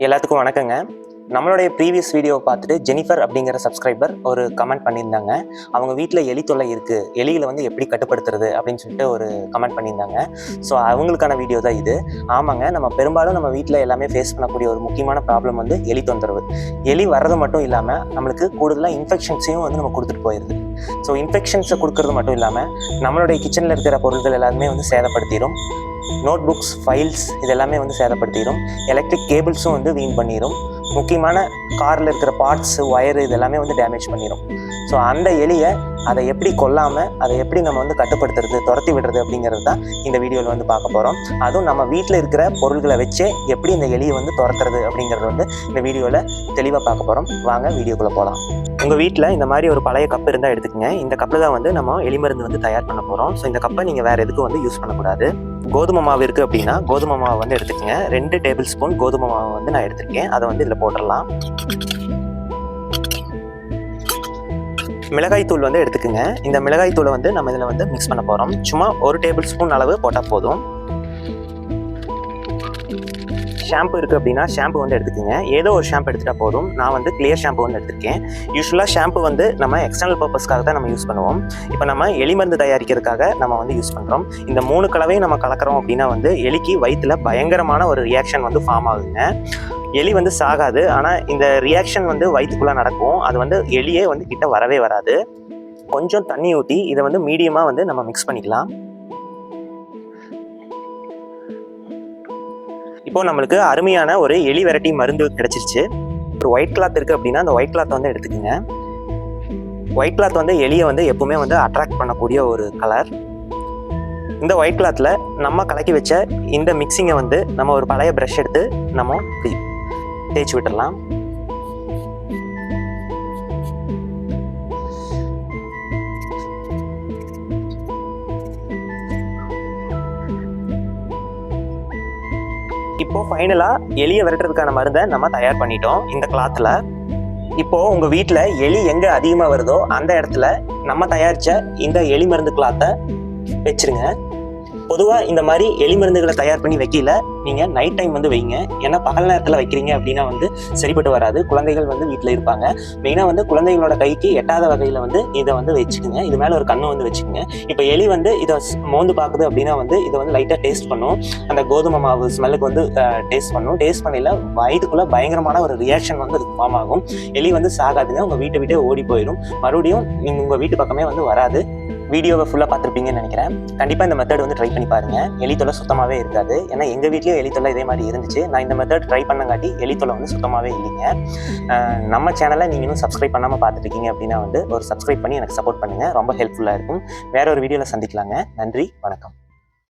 எல்லாத்துக்கும் வணக்கங்க. நம்மளுடைய ப்ரீவியஸ் வீடியோவை பார்த்துட்டு ஜெனிஃபர் அப்படிங்கிற சப்ஸ்கிரைபர் ஒரு கமெண்ட் பண்ணியிருந்தாங்க. அவங்க வீட்டில் எலி தொல்லை இருக்குது, எலிகளை வந்து எப்படி கட்டுப்படுத்துறது அப்படின்னு சொல்லிட்டு ஒரு கமெண்ட் பண்ணியிருந்தாங்க. ஸோ அவங்களுக்கான வீடியோ தான் இது. ஆமாங்க, நம்ம பெரும்பாலும் நம்ம வீட்டில் எல்லாமே ஃபேஸ் பண்ணக்கூடிய ஒரு முக்கியமான ப்ராப்ளம் வந்து எலி தொந்தரவு. எலி வர்றது மட்டும் இல்லாமல் நம்மளுக்கு கூடுதலாக இன்ஃபெக்ஷன்ஸையும் வந்து நம்ம கொடுத்துட்டு போயிடுது. ஸோ இன்ஃபெக்ஷன்ஸை கொடுக்கறது மட்டும் இல்லாமல் நம்மளுடைய கிச்சனில் இருக்கிற பொருட்கள் எல்லாருமே வந்து சேதப்படுத்திடும். நோட் புக்ஸ், ஃபைல்ஸ் இது எல்லாமே வந்து சேதப்படுத்திடும். எலக்ட்ரிக் கேபிள்ஸும் வந்து வீண் பண்ணிடும். முக்கியமான காரில் இருக்கிற பார்ட்ஸ், ஒயரு இது எல்லாமே வந்து டேமேஜ் பண்ணிடும். ஸோ அந்த எலியை அதை எப்படி கொல்லாமல் அதை எப்படி நம்ம வந்து கட்டுப்படுத்துறது, துரத்தி விடுறது அப்படிங்கிறது தான் இந்த வீடியோவில் வந்து பார்க்க போகிறோம். அதுவும் நம்ம வீட்டில் இருக்கிற பொருள்களை வச்சே எப்படி இந்த எலியை வந்து துரத்துறது அப்படிங்கிறது வந்து இந்த வீடியோவில் தெளிவாக பார்க்க போகிறோம். வாங்க வீடியோக்குள்ளே போகலாம். உங்கள் வீட்டில் இந்த மாதிரி ஒரு பழைய கப்பு இருந்தால் எடுத்துக்கங்க. இந்த கப்பில் தான் வந்து நம்ம எலி மருந்து வந்து தயார் பண்ண போகிறோம். ஸோ இந்த கப்பை நீங்கள் வேறு எதுக்கும் வந்து யூஸ் பண்ணக்கூடாது. கோதுமை மாவு இருக்குது அப்படின்னா கோதுமை மாவு வந்து எடுத்துக்கங்க. 2 டேபிள் ஸ்பூன் கோதுமை மாவு வந்து நான் எடுத்திருக்கேன். அதை வந்து இதில் போட்டுடலாம். மிளகாய் தூள் வந்து எடுத்துக்கங்க. இந்த மிளகாய் தூளை வந்து நம்ம இதில் வந்து மிக்ஸ் பண்ண போகிறோம். சும்மா 1 டேபிள் ஸ்பூன் அளவு போட்டால் போதும். ஷாம்பு இருக்குது அப்படின்னா ஷாம்பு வந்து எடுத்துக்கோங்க. ஏதோ ஒரு ஷாம்பு எடுத்துகிட்டா போதும். நான் வந்து கிளியர் ஷாம்பு வந்து எடுத்துருக்கேன். யூஸ்வலாக ஷாம்பு வந்து நம்ம எக்ஸ்டர்னல் பர்பஸ்க்காக தான் நம்ம யூஸ் பண்ணுவோம். இப்போ நம்ம எலி மருந்து தயாரிக்கிறதுக்காக நம்ம வந்து யூஸ் பண்ணுறோம். இந்த 3 கலவையும் நம்ம கலக்கிறோம் அப்படின்னா வந்து எலிக்கு வயிற்றில் பயங்கரமான ஒரு ரியாக்ஷன் வந்து ஃபார்ம் ஆகுதுங்க. எலி வந்து சாகாது, ஆனால் இந்த ரியாக்ஷன் வந்து வயிற்றுக்குள்ளே நடக்கும். அது வந்து எலியே வந்து கிட்ட வரவே வராது. கொஞ்சம் தண்ணி ஊற்றி இதை வந்து மீடியமாக வந்து நம்ம மிக்ஸ் பண்ணிக்கலாம். இப்போ நம்மளுக்கு அருமையான ஒரு எலி விரட்டி மருந்து கிடைச்சிருச்சு. ஒரு ஒயிட் கிளாத் இருக்குது அப்படின்னா அந்த ஒயிட் கிளாத் வந்து எடுத்துக்கோங்க. ஒயிட் கிளாத் வந்து எலியை வந்து எப்பவுமே வந்து அட்ராக்ட் பண்ணக்கூடிய ஒரு கலர். இந்த ஒயிட் கிளாத்தில் நம்ம கலக்கி வச்ச இந்த மிக்சிங்கை வந்து நம்ம ஒரு பழைய ப்ரஷ் எடுத்து நம்ம தேய்ச்சி விட்டுடலாம். இப்போ ஃபைனலாக எலியை விரட்டுறதுக்கான மருந்தை நம்ம தயார் பண்ணிட்டோம் இந்த கிளாத்தில். இப்போ உங்கள் வீட்டில் எலி எங்கே அதிகமாக வருதோ அந்த இடத்துல நம்ம தயாரித்த இந்த எலி மருந்து கிளாத்தை வச்சிருங்க. பொதுவாக இந்த மாதிரி எலி மருந்துகளை தயார் பண்ணி வைக்கல, நீங்கள் நைட் டைம் வந்து வைங்க. ஏன்னா பகல் நேரத்தில் வைக்கிறீங்க அப்படின்னா வந்து சரிப்பட்டு வராது. குழந்தைகள் வந்து வீட்டில் இருப்பாங்க. மெயினாக வந்து குழந்தைகளோட கைக்கு எட்டாத வகையில் வந்து இதை வந்து வச்சுக்குங்க. இது மேலே ஒரு கண்ணு வந்து வச்சுக்கோங்க. இப்போ எலி வந்து இதை மோந்து பார்க்குது அப்படின்னா வந்து இதை வந்து லைட்டாக டேஸ்ட் பண்ணும். அந்த கோதுமை மாவு ஸ்மெல்லுக்கு வந்து டேஸ்ட் பண்ணும். டேஸ்ட் பண்ணல வயிற்றுக்குள்ளே பயங்கரமான ஒரு ரியாக்ஷன் வந்து அதுக்கு ஃபார்ம் ஆகும். எலி வந்து சாகாதுங்க. உங்கள் வீட்டை விட்டே ஓடி போயிடும். மறுபடியும் நீங்கள் உங்கள் வீட்டு பக்கமே வந்து வராது. வீடியோவை ஃபுல்லாக பார்த்துருப்பீங்கன்னு நினைக்கிறேன். கண்டிப்பாக இந்த மெத்தட் வந்து ட்ரை பண்ணி பாருங்கள். எலி தொல்லை சுத்தமாகவே இருக்காது. ஏன்னா எங்கள் வீட்லேயும் எலி தொல்லை இதே மாதிரி இருந்துச்சு. நான் இந்த மெத்தட் ட்ரை பண்ணங்காட்டி எலி தொல்லை வந்து சுத்தமாகவே இல்லைங்க. நம்ம சேனலை நீங்கள் இன்னும் சப்ஸ்கிரைப் பண்ணாமல் பார்த்துருக்கீங்க அப்படின்னா வந்து ஒரு சப்ஸ்கிரைப் பண்ணி எனக்கு சப்போர்ட் பண்ணுங்கள். ரொம்ப ஹெல்ப்ஃபுல்லாக இருக்கும். வேற ஒரு வீடியோவில் சந்திக்கலாங்க. நன்றி, வணக்கம்.